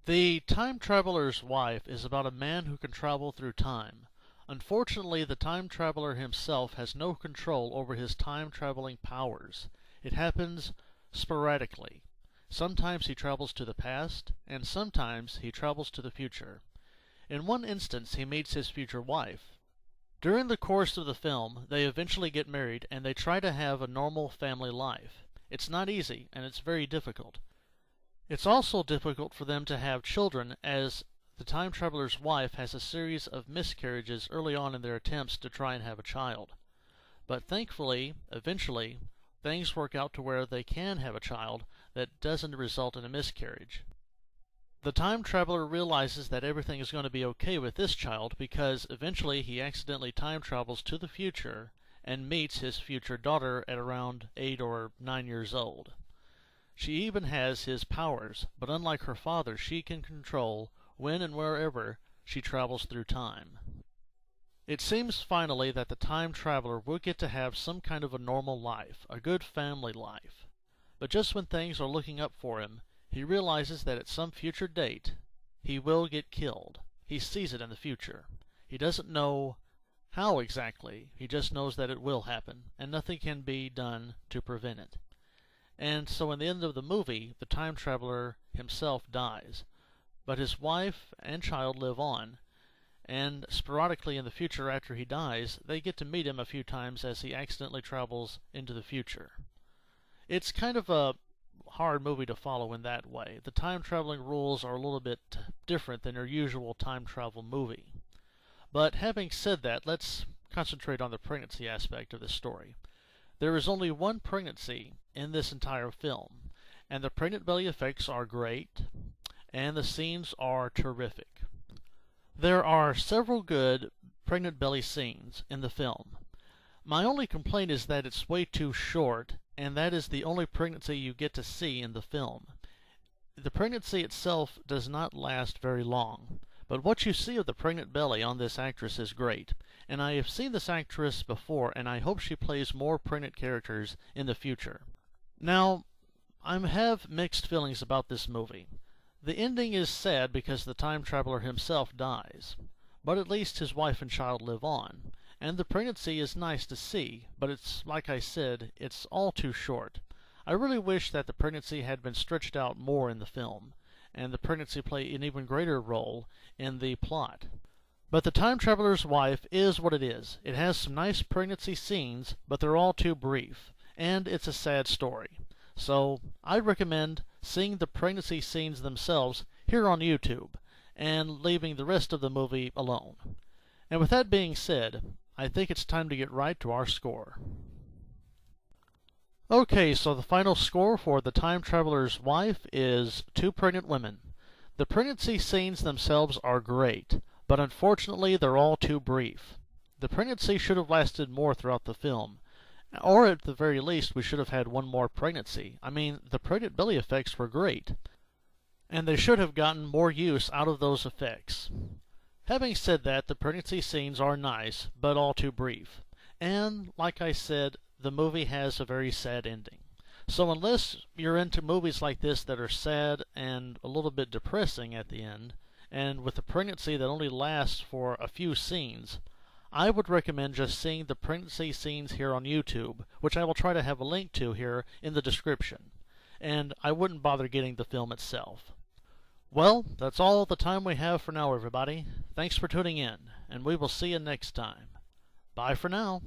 The Time Traveler's Wife is about a man who can travel through time. Unfortunately, the time traveler himself has no control over his time-traveling powers. It happens sporadically. Sometimes he travels to the past, and sometimes he travels to the future. In one instance, he meets his future wife. During the course of the film, they eventually get married, and they try to have a normal family life. It's not easy, and it's very difficult. It's also difficult for them to have children, as the time traveler's wife has a series of miscarriages early on in their attempts to try and have a child. But thankfully, eventually, things work out to where they can have a child that doesn't result in a miscarriage. The time traveler realizes that everything is going to be okay with this child because eventually he accidentally time travels to the future and meets his future daughter at around 8 or 9 years old. She even has his powers, but unlike her father, she can control when and wherever she travels through time. It seems finally that the time traveler will get to have some kind of a normal life, a good family life. But just when things are looking up for him, he realizes that at some future date, he will get killed. He sees it in the future. He doesn't know how exactly, he just knows that it will happen, and nothing can be done to prevent it. And so in the end of the movie, the time traveler himself dies. But his wife and child live on, and sporadically in the future after he dies, they get to meet him a few times as he accidentally travels into the future. It's kind of a hard movie to follow in that way. The time traveling rules are a little bit different than your usual time travel movie. But having said that, let's concentrate on the pregnancy aspect of this story. There is only one pregnancy in this entire film, and the pregnant belly effects are great, and the scenes are terrific. There are several good pregnant belly scenes in the film. My only complaint is that it's way too short, and that is the only pregnancy you get to see in the film. The pregnancy itself does not last very long, but what you see of the pregnant belly on this actress is great, and I have seen this actress before, and I hope she plays more pregnant characters in the future. Now, I have mixed feelings about this movie. The ending is sad because the time traveler himself dies, but at least his wife and child live on, and the pregnancy is nice to see, but it's, like I said, it's all too short. I really wish that the pregnancy had been stretched out more in the film, and the pregnancy played an even greater role in the plot. But the time traveler's wife is what it is. It has some nice pregnancy scenes, but they're all too brief, and it's a sad story. So I'd recommend seeing the pregnancy scenes themselves here on YouTube, and leaving the rest of the movie alone. And with that being said, I think it's time to get right to our score. Okay, so the final score for The Time Traveler's Wife is 2 pregnant women. The pregnancy scenes themselves are great, but unfortunately they're all too brief. The pregnancy should have lasted more throughout the film, or at the very least we should have had one more pregnancy. I mean, the pregnant belly effects were great, and they should have gotten more use out of those effects. Having said that, the pregnancy scenes are nice, but all too brief. And, like I said, the movie has a very sad ending. So unless you're into movies like this that are sad and a little bit depressing at the end, and with a pregnancy that only lasts for a few scenes, I would recommend just seeing the pregnancy scenes here on YouTube, which I will try to have a link to here in the description. And I wouldn't bother getting the film itself. Well, that's all the time we have for now, everybody. Thanks for tuning in, and we will see you next time. Bye for now.